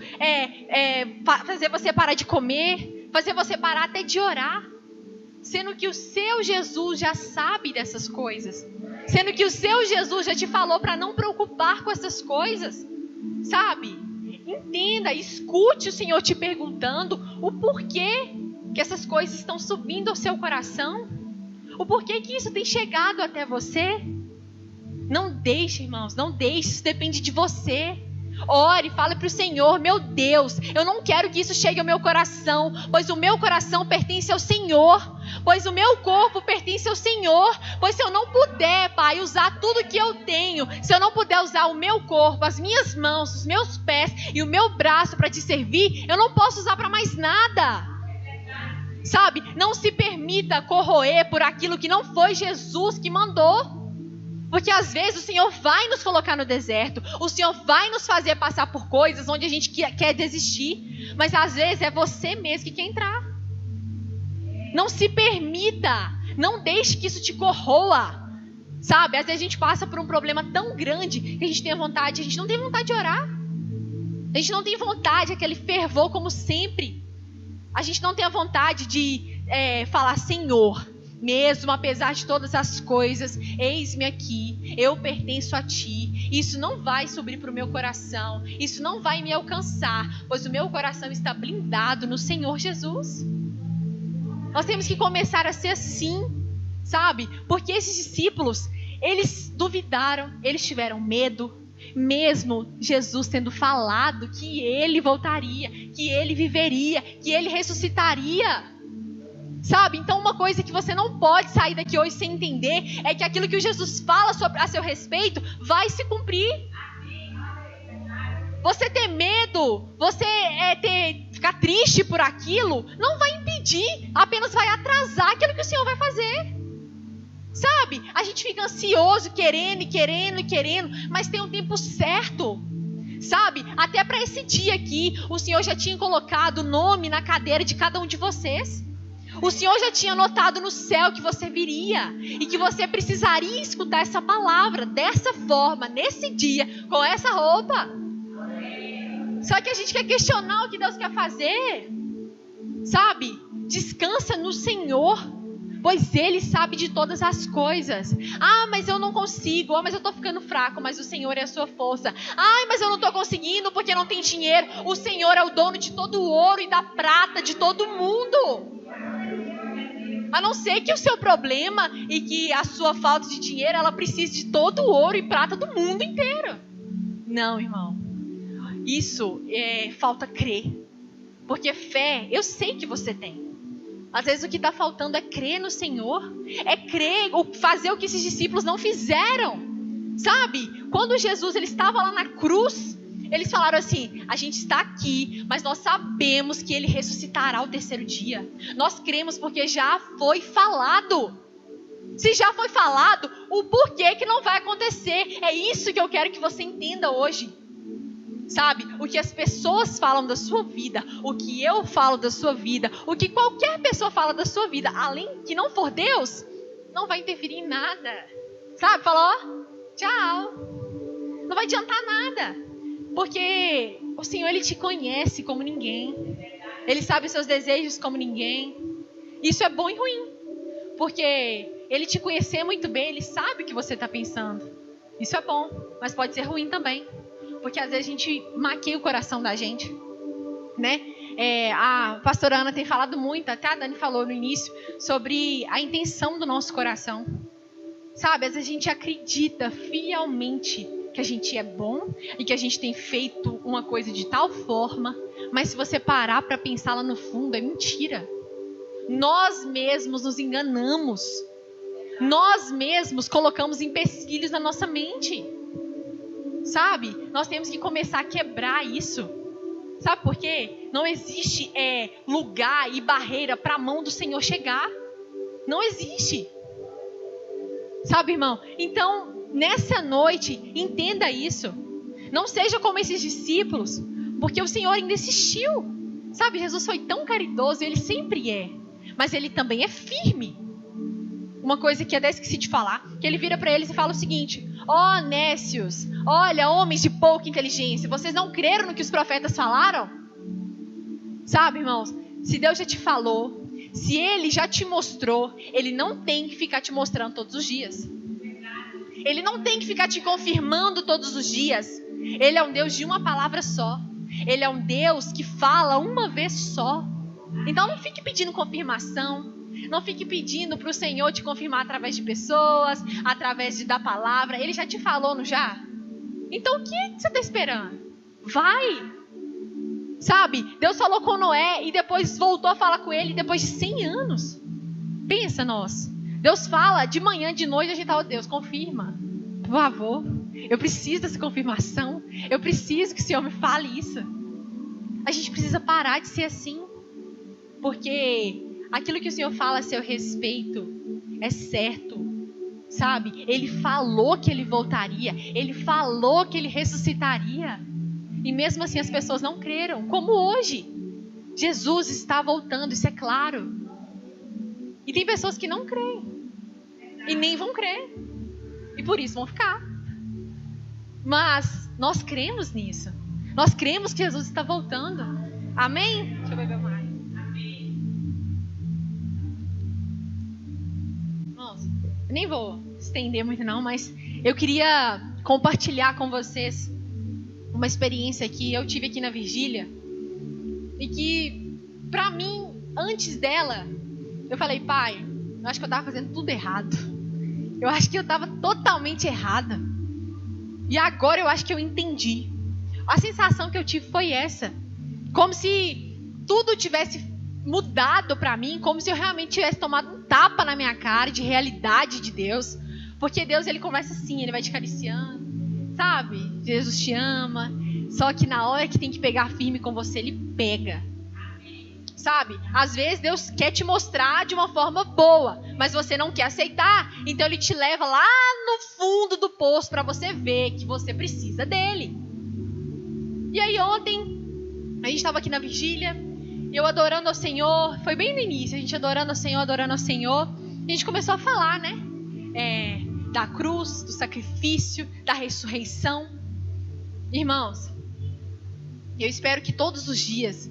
fazer você parar de comer, fazer você parar até de orar? Sendo que o seu Jesus já sabe dessas coisas. Sendo que o seu Jesus já te falou para não preocupar com essas coisas. Sabe? Entenda, escute o Senhor te perguntando o porquê que essas coisas estão subindo ao seu coração. O porquê que isso tem chegado até você. Não deixe, irmãos, não deixe, isso depende de você. Ore, fale para o Senhor: meu Deus, eu não quero que isso chegue ao meu coração, pois o meu coração pertence ao Senhor, pois o meu corpo pertence ao Senhor, pois se eu não puder, Pai, usar tudo que eu tenho, se eu não puder usar o meu corpo, as minhas mãos, os meus pés e o meu braço para te servir, eu não posso usar para mais nada. Sabe, não se permita corroer por aquilo que não foi Jesus que mandou. Porque às vezes o Senhor vai nos colocar no deserto, o Senhor vai nos fazer passar por coisas onde a gente quer desistir, mas às vezes é você mesmo que quer entrar. Não se permita, não deixe que isso te corroa, sabe? Às vezes a gente passa por um problema tão grande que a gente não tem vontade de orar, a gente não tem vontade, aquele fervor como sempre, a gente não tem a vontade de falar: Senhor, mesmo apesar de todas as coisas, eis-me aqui, eu pertenço a ti, isso não vai subir para o meu coração, isso não vai me alcançar, pois o meu coração está blindado no Senhor Jesus. Nós temos que começar a ser assim, sabe? Porque esses discípulos, eles duvidaram, eles tiveram medo, mesmo Jesus tendo falado que ele voltaria, que ele viveria, que ele ressuscitaria. Sabe? Então uma coisa que você não pode sair daqui hoje sem entender é que aquilo que Jesus fala a seu respeito vai se cumprir. Você ter medo, você ficar triste por aquilo, não vai impedir, apenas vai atrasar aquilo que o Senhor vai fazer. Sabe? A gente fica ansioso, querendo, mas tem um tempo certo. Sabe? Até para esse dia aqui, o Senhor já tinha colocado o nome na cadeira de cada um de vocês. O Senhor já tinha anotado no céu que você viria e que você precisaria escutar essa palavra dessa forma, nesse dia, com essa roupa. Só que a gente quer questionar o que Deus quer fazer. Sabe? Descansa no Senhor, pois Ele sabe de todas as coisas. Ah, mas eu não consigo. Ah, mas eu estou ficando fraco, mas o Senhor é a sua força. Ah, mas eu não estou conseguindo porque não tem dinheiro. O Senhor é o dono de todo o ouro e da prata de todo mundo. A não ser que o seu problema e que a sua falta de dinheiro, ela precise de todo o ouro e prata do mundo inteiro. Não, irmão. Isso falta crer. Porque fé, eu sei que você tem. Às vezes o que está faltando é crer no Senhor. É crer, fazer o que esses discípulos não fizeram. Sabe? Quando Jesus ele estava lá na cruz, eles falaram assim: a gente está aqui, mas nós sabemos que ele ressuscitará ao terceiro dia. Nós cremos porque já foi falado. Se já foi falado, o porquê que não vai acontecer? É isso que eu quero que você entenda hoje. Sabe? O que as pessoas falam da sua vida, o que eu falo da sua vida, o que qualquer pessoa fala da sua vida, além que não for Deus, não vai interferir em nada. Sabe? Falou? Tchau. Não vai adiantar nada. Porque o Senhor, Ele te conhece como ninguém. Ele sabe os seus desejos como ninguém. Isso é bom e ruim. Porque Ele te conhecer muito bem, Ele sabe o que você está pensando. Isso é bom, mas pode ser ruim também. Porque às vezes a gente maqueia o coração da gente. Né? A pastora Ana tem falado muito, até a Dani falou no início, sobre a intenção do nosso coração. Sabe, às vezes a gente acredita fielmente que a gente é bom e que a gente tem feito uma coisa de tal forma, mas se você parar para pensar lá no fundo, é mentira. Nós mesmos nos enganamos. Nós mesmos colocamos empecilhos na nossa mente. Sabe? Nós temos que começar a quebrar isso. Sabe por quê? Não existe lugar e barreira para a mão do Senhor chegar. Não existe. Sabe, irmão? Então, nessa noite, entenda isso. Não seja como esses discípulos, porque o Senhor ainda insistiu. Sabe, Jesus foi tão caridoso, ele sempre é. Mas ele também é firme. Uma coisa que até esqueci de falar, que ele vira para eles e fala o seguinte: ó, nécios, olha, homens de pouca inteligência, vocês não creram no que os profetas falaram? Sabe, irmãos, se Deus já te falou, se Ele já te mostrou, Ele não tem que ficar te mostrando todos os dias. Ele não tem que ficar te confirmando todos os dias. Ele é um Deus de uma palavra só. Ele é um Deus que fala uma vez só. Então não fique pedindo confirmação. Não fique pedindo para o Senhor te confirmar através de pessoas, através da palavra. Ele já te falou, não já? Então o que você está esperando? Vai! Sabe, Deus falou com Noé e depois voltou a falar com ele depois de 100 anos. Pensa nós. Deus fala de manhã, de noite, a gente fala: Deus, confirma, por favor. Eu preciso dessa confirmação. Eu preciso que o Senhor me fale isso. A gente precisa parar de ser assim. Porque aquilo que o Senhor fala a seu respeito é certo. Sabe, Ele falou que Ele voltaria. Ele falou que Ele ressuscitaria. E mesmo assim as pessoas não creram. Como hoje. Jesus está voltando, isso é claro. E tem pessoas que não creem. E nem vão crer. E por isso vão ficar. Mas nós cremos nisso. Nós cremos que Jesus está voltando. Amém? Deixa eu beber mais. Amém. Nossa, eu nem vou estender muito não, mas eu queria compartilhar com vocês uma experiência que eu tive aqui na vigília. E que, pra mim, antes dela, eu falei: Pai, eu acho que eu estava fazendo tudo errado. Eu acho que eu estava totalmente errada. E agora eu acho que eu entendi. A sensação que eu tive foi essa. Como se tudo tivesse mudado pra mim. Como se eu realmente tivesse tomado um tapa na minha cara de realidade de Deus. Porque Deus, Ele começa assim, Ele vai te acariciando. Sabe? Jesus te ama. Só que na hora que tem que pegar firme com você, Ele pega. Sabe? Às vezes Deus quer te mostrar de uma forma boa, mas você não quer aceitar. Então Ele te leva lá no fundo do poço para você ver que você precisa dEle. E aí ontem, a gente estava aqui na vigília, eu adorando ao Senhor. Foi bem no início, a gente adorando ao Senhor, adorando ao Senhor. E a gente começou a falar, né? Da cruz, do sacrifício, da ressurreição. Irmãos, eu espero que todos os dias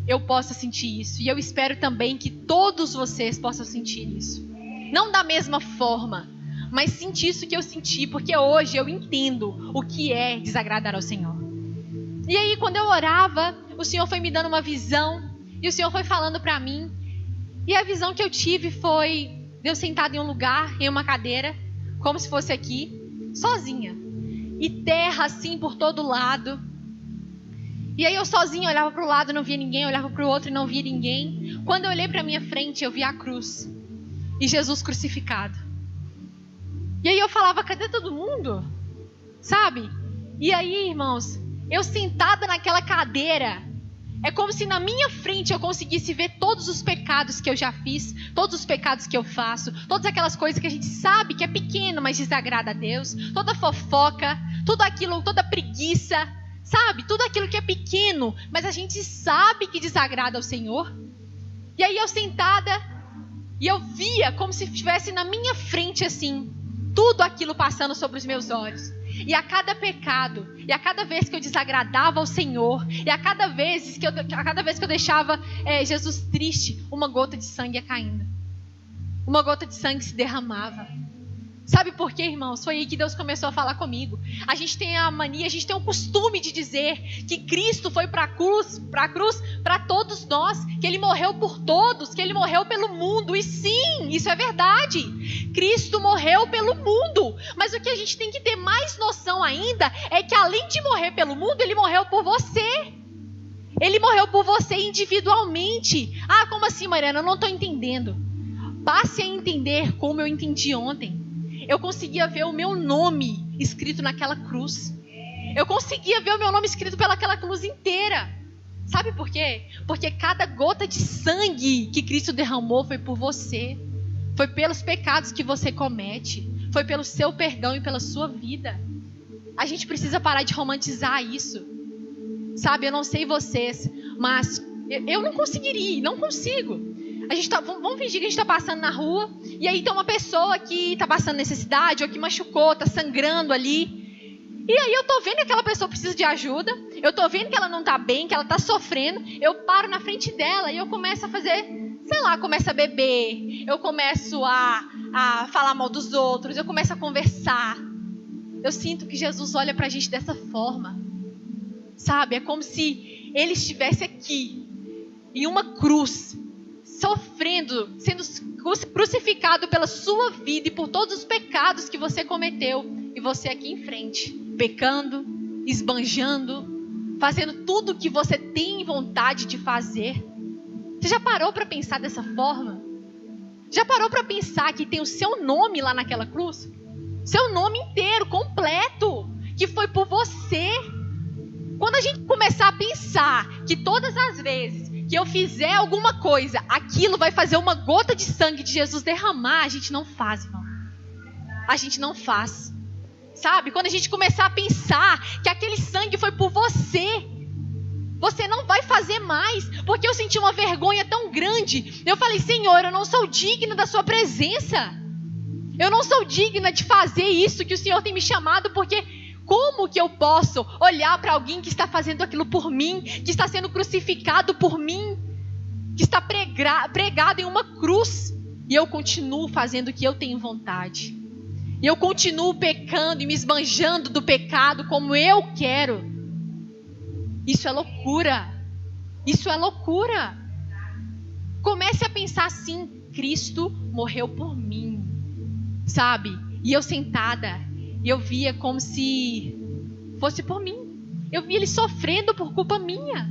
eu possa sentir isso. E eu espero também que todos vocês possam sentir isso. Não da mesma forma, mas sentir isso que eu senti. Porque hoje eu entendo o que é desagradar ao Senhor. E aí quando eu orava, o Senhor foi me dando uma visão. E o Senhor foi falando pra mim. E a visão que eu tive foi eu sentada em um lugar, em uma cadeira, como se fosse aqui, sozinha. E terra assim por todo lado. E aí eu sozinha olhava para o lado e não via ninguém, olhava para o outro e não via ninguém. Quando eu olhei para a minha frente, eu vi a cruz e Jesus crucificado. E aí eu falava: cadê todo mundo? Sabe? E aí, irmãos, eu sentada naquela cadeira, é como se na minha frente eu conseguisse ver todos os pecados que eu já fiz, todos os pecados que eu faço, todas aquelas coisas que a gente sabe que é pequeno, mas desagrada a Deus, toda fofoca, tudo aquilo, toda preguiça. Sabe, tudo aquilo que é pequeno, mas a gente sabe que desagrada ao Senhor. E aí eu sentada, e eu via como se estivesse na minha frente assim, tudo aquilo passando sobre os meus olhos. E a cada pecado, e a cada vez que eu desagradava ao Senhor, e a cada vez que eu deixava Jesus triste, uma gota de sangue ia caindo. Uma gota de sangue se derramava. Sabe por quê, irmãos? Foi aí que Deus começou a falar comigo. A gente tem a mania, a gente tem o costume de dizer que Cristo foi para a cruz para todos nós, que Ele morreu por todos, que Ele morreu pelo mundo. E sim, isso é verdade. Cristo morreu pelo mundo. Mas o que a gente tem que ter mais noção ainda é que além de morrer pelo mundo, Ele morreu por você. Ele morreu por você individualmente. Ah, como assim, Mariana? Eu não estou entendendo. Passe a entender como eu entendi ontem. Eu conseguia ver o meu nome escrito naquela cruz. Eu conseguia ver o meu nome escrito pelaquela cruz inteira. Sabe por quê? Porque cada gota de sangue que Cristo derramou foi por você. Foi pelos pecados que você comete. Foi pelo seu perdão e pela sua vida. A gente precisa parar de romantizar isso. Sabe, eu não sei vocês, mas eu não conseguiria, não consigo. Vamos fingir que a gente está passando na rua, e aí tem uma pessoa que está passando necessidade, ou que machucou, está sangrando ali. E aí eu tô vendo que aquela pessoa precisa de ajuda, eu tô vendo que ela não está bem, que ela está sofrendo, eu paro na frente dela e eu começo a fazer, começo a beber, eu começo a falar mal dos outros, eu começo a conversar. Eu sinto que Jesus olha pra gente dessa forma. Sabe, é como se Ele estivesse aqui, em uma cruz, sofrendo, sendo crucificado pela sua vida e por todos os pecados que você cometeu. E você aqui em frente, pecando, esbanjando, fazendo tudo o que você tem vontade de fazer. Você já parou para pensar dessa forma? Já parou para pensar que tem o seu nome lá naquela cruz? Seu nome inteiro, completo, que foi por você. Quando a gente começar a pensar que todas as vezes que eu fizer alguma coisa, aquilo vai fazer uma gota de sangue de Jesus derramar, a gente não faz, irmão. A gente não faz. Sabe? Quando a gente começar a pensar que aquele sangue foi por você, você não vai fazer mais, porque eu senti uma vergonha tão grande. Eu falei, Senhor, eu não sou digna da sua presença. Eu não sou digna de fazer isso que o Senhor tem me chamado, porque como que eu posso olhar para alguém que está fazendo aquilo por mim, que está sendo crucificado por mim, que está pregado em uma cruz, e eu continuo fazendo o que eu tenho vontade, e eu continuo pecando e me esbanjando do pecado como eu quero? Isso é loucura. Isso é loucura. Comece a pensar assim: Cristo morreu por mim, sabe? E eu sentada, e eu via como se fosse por mim. Eu via Ele sofrendo por culpa minha.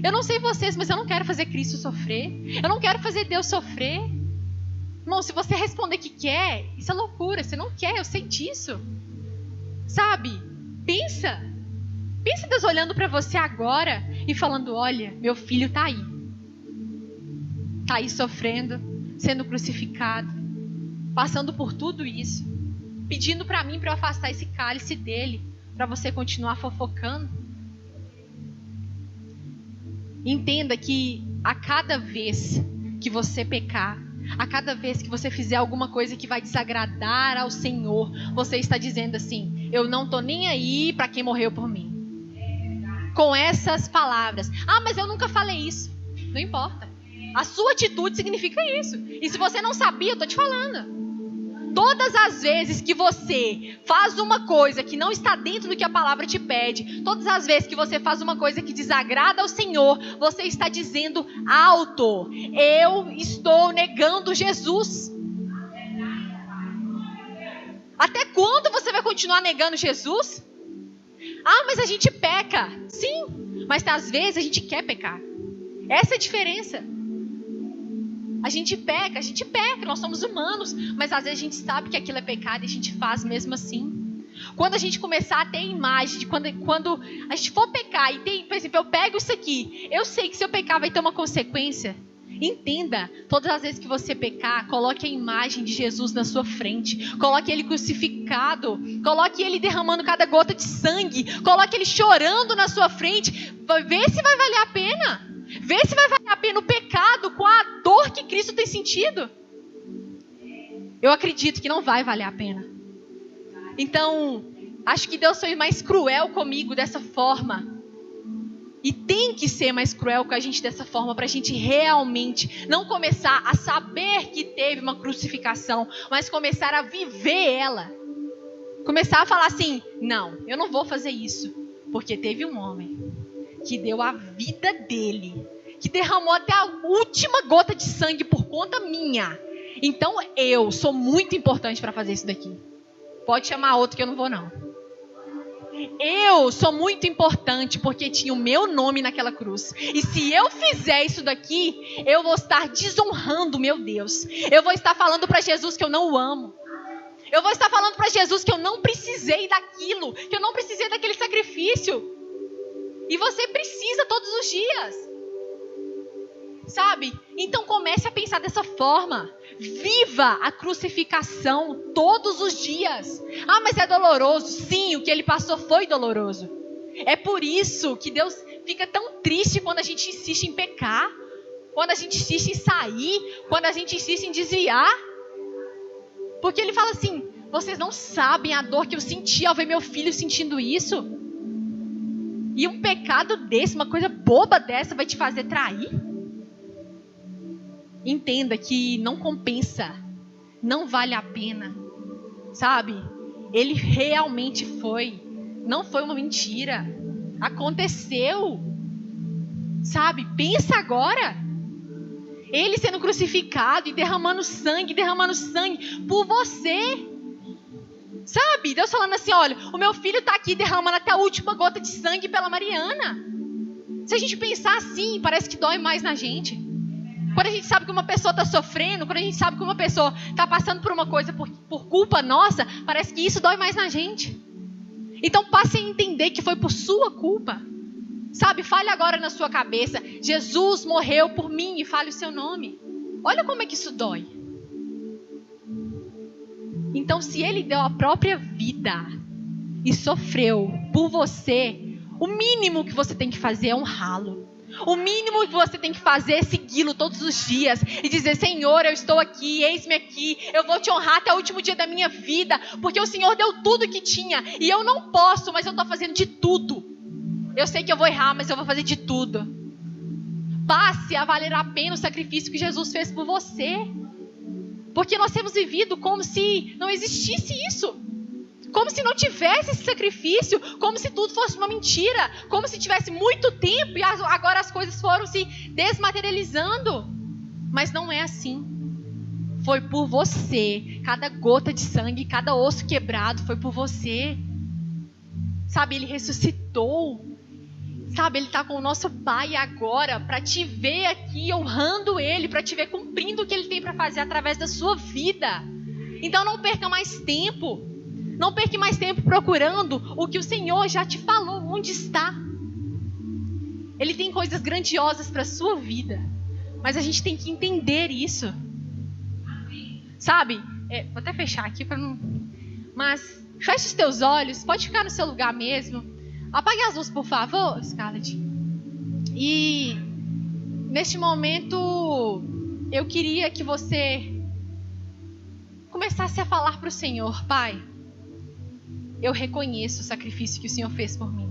Eu não sei vocês, mas eu não quero fazer Cristo sofrer. Eu não quero fazer Deus sofrer. Irmão, se você responder que quer, isso é loucura. Você não quer, eu sei disso. Sabe? Pensa Deus olhando para você agora e falando: olha, meu filho está aí. Está aí sofrendo, sendo crucificado, passando por tudo isso, pedindo para mim para eu afastar esse cálice dele, para você continuar fofocando. Entenda que a cada vez que você pecar, a cada vez que você fizer alguma coisa que vai desagradar ao Senhor, você está dizendo assim: eu não estou nem aí para quem morreu por mim. Com essas palavras. Ah, mas eu nunca falei isso. Não importa. A sua atitude significa isso. E se você não sabia, eu estou te falando. Todas as vezes que você faz uma coisa que não está dentro do que a palavra te pede, todas as vezes que você faz uma coisa que desagrada ao Senhor, você está dizendo alto: eu estou negando Jesus. Até quando você vai continuar negando Jesus? Ah, mas a gente peca. Sim, mas às vezes a gente quer pecar. Essa é a diferença. A gente peca, nós somos humanos, mas às vezes a gente sabe que aquilo é pecado e a gente faz mesmo assim. Quando a gente começar a ter imagem de quando a gente for pecar e tem, por exemplo, eu pego isso aqui, eu sei que se eu pecar vai ter uma consequência. Entenda, todas as vezes que você pecar, coloque a imagem de Jesus na sua frente, coloque Ele crucificado, coloque Ele derramando cada gota de sangue, coloque Ele chorando na sua frente, vê se vai valer a pena, vê se vai valer a pena o pecado com a dor que Cristo tem sentido. Eu acredito que não vai valer a pena. Então, acho que Deus foi mais cruel comigo dessa forma. E tem que ser mais cruel com a gente dessa forma, para a gente realmente não começar a saber que teve uma crucificação, mas começar a viver ela. Começar a falar assim: não, eu não vou fazer isso, porque teve um homem que deu a vida dele, que derramou até a última gota de sangue por conta minha. Então eu sou muito importante para fazer isso daqui. Pode chamar outro que eu não vou não. Eu sou muito importante porque tinha o meu nome naquela cruz. E se eu fizer isso daqui, eu vou estar desonrando meu Deus. Eu vou estar falando para Jesus que eu não o amo. Eu vou estar falando para Jesus que eu não precisei daquilo, que eu não precisei daquele sacrifício. E você precisa todos os dias. Sabe? Então comece a pensar dessa forma. Viva a crucificação todos os dias. Ah, mas é doloroso. Sim, o que ele passou foi doloroso. É por isso que Deus fica tão triste quando a gente insiste em pecar, quando a gente insiste em sair, quando a gente insiste em desviar. Porque ele fala assim: vocês não sabem a dor que eu senti ao ver meu filho sentindo isso. E um pecado desse, uma coisa boba dessa, vai te fazer trair? Entenda que não compensa, não vale a pena, sabe? Ele realmente foi, não foi uma mentira, aconteceu, sabe? Pensa agora, ele sendo crucificado e derramando sangue por você, sabe? Deus falando assim: olha, o meu filho está aqui derramando até a última gota de sangue pela Mariana. Se a gente pensar assim, parece que dói mais na gente. Quando a gente sabe que uma pessoa está sofrendo, quando a gente sabe que uma pessoa está passando por uma coisa por culpa nossa, parece que isso dói mais na gente. Então passe a entender que foi por sua culpa. Sabe, fale agora na sua cabeça: Jesus morreu por mim, e fale o seu nome. Olha como é que isso dói. Então, se ele deu a própria vida e sofreu por você, o mínimo que você tem que fazer é honrá-lo. O mínimo que você tem que fazer é segui-lo todos os dias e dizer: Senhor, eu estou aqui, eis-me aqui, eu vou te honrar até o último dia da minha vida, porque o Senhor deu tudo que tinha e eu não posso, mas eu estou fazendo de tudo. Eu sei que eu vou errar, mas eu vou fazer de tudo. Passe a valer a pena o sacrifício que Jesus fez por você, porque nós temos vivido como se não existisse isso. Como se não tivesse esse sacrifício, como se tudo fosse uma mentira, como se tivesse muito tempo e agora as coisas foram se desmaterializando. Mas não é assim. Foi por você. Cada gota de sangue, cada osso quebrado foi por você. Sabe, ele ressuscitou. Sabe, ele está com o nosso Pai agora para te ver aqui honrando ele, para te ver cumprindo o que ele tem para fazer através da sua vida. Então não perca mais tempo. Não perca mais tempo procurando o que o Senhor já te falou, onde está. Ele tem coisas grandiosas para a sua vida, mas a gente tem que entender isso. Sabe? Vou até fechar aqui para não... Mas feche os teus olhos, pode ficar no seu lugar mesmo. Apague as luzes, por favor, Scarlett. E neste momento eu queria que você começasse a falar para o Senhor: Pai, eu reconheço o sacrifício que o Senhor fez por mim.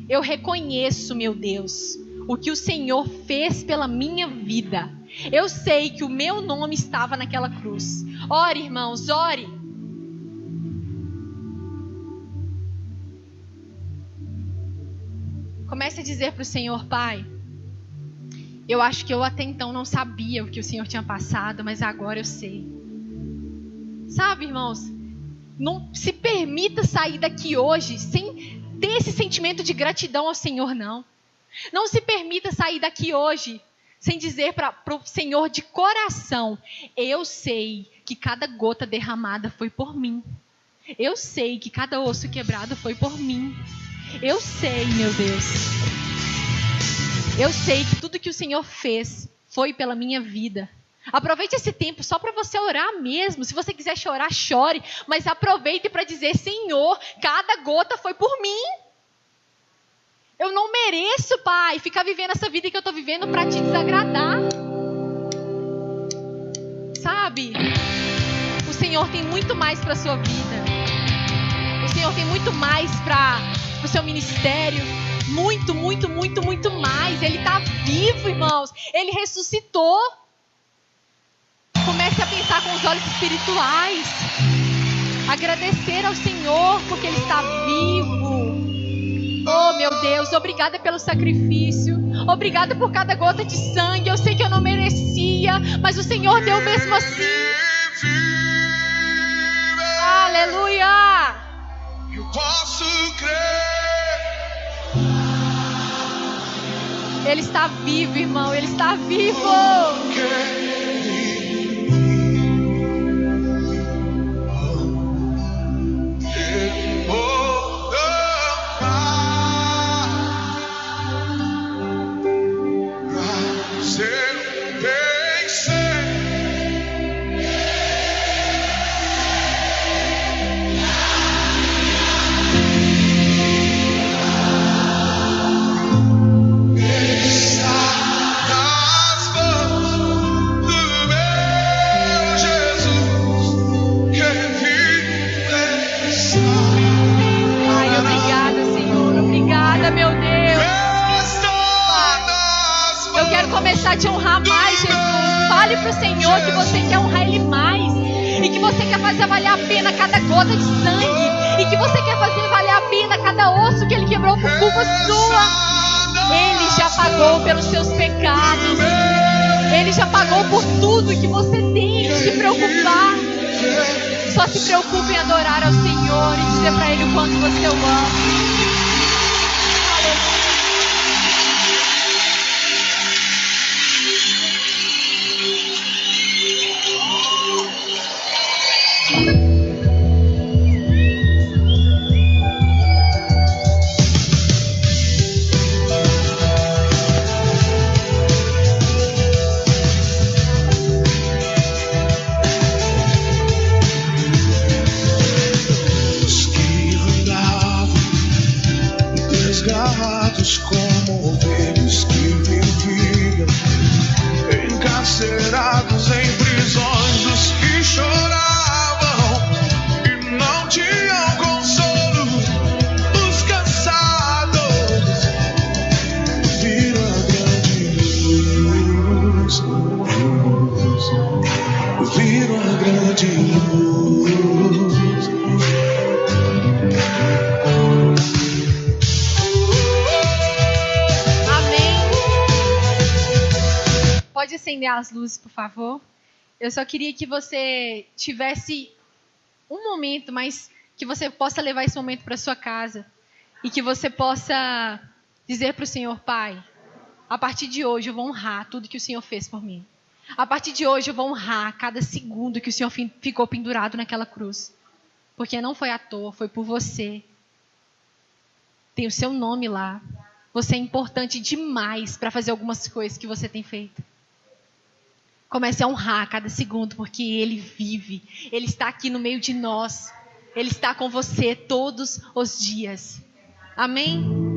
Eu reconheço, meu Deus, o que o Senhor fez pela minha vida. Eu sei que o meu nome estava naquela cruz. Ore, irmãos, ore. Comece a dizer para o Senhor: Pai, eu acho que eu até então não sabia o que o Senhor tinha passado, mas agora eu sei. Sabe, irmãos, não se permita sair daqui hoje sem ter esse sentimento de gratidão ao Senhor, não. Não se permita sair daqui hoje sem dizer para o Senhor de coração: eu sei que cada gota derramada foi por mim. Eu sei que cada osso quebrado foi por mim. Eu sei, meu Deus. Eu sei que tudo que o Senhor fez foi pela minha vida. Aproveite esse tempo só para você orar mesmo. Se você quiser chorar, chore. Mas aproveite para dizer: Senhor, cada gota foi por mim. Eu não mereço, Pai, ficar vivendo essa vida que eu estou vivendo para te desagradar. Sabe? O Senhor tem muito mais para a sua vida. O Senhor tem muito mais para o seu ministério. Muito, muito, muito, muito mais. Ele está vivo, irmãos. Ele ressuscitou. Comece a pensar com os olhos espirituais. Agradecer ao Senhor porque Ele está vivo. Oh, meu Deus, obrigada pelo sacrifício. Obrigada por cada gota de sangue. Eu sei que eu não merecia, mas o Senhor deu mesmo assim. Aleluia! Eu posso crer. Ele está vivo, irmão. Ele está vivo. para te honrar mais, Jesus. Fale para o Senhor que você quer honrar Ele mais. E que você quer fazer valer a pena cada gota de sangue. E que você quer fazer valer a pena cada osso que Ele quebrou por culpa sua. Ele já pagou pelos seus pecados. Ele já pagou por tudo que você tem que se preocupar. Só se preocupe em adorar ao Senhor e dizer para Ele o quanto você o ama. Como ovelhas que viviam encarcerados em prisões, os que choravam e não tinham consolo, os cansados viram a grande luz, viram a grande luz. Pode acender as luzes, por favor? Eu só queria que você tivesse um momento, mas que você possa levar esse momento para sua casa e que você possa dizer para o Senhor: Pai, a partir de hoje eu vou honrar tudo que o Senhor fez por mim. A partir de hoje eu vou honrar cada segundo que o Senhor ficou pendurado naquela cruz. Porque não foi à toa, foi por você. Tem o seu nome lá. Você é importante demais para fazer algumas coisas que você tem feito. Comece a honrar cada segundo, porque Ele vive. Ele está aqui no meio de nós. Ele está com você todos os dias. Amém?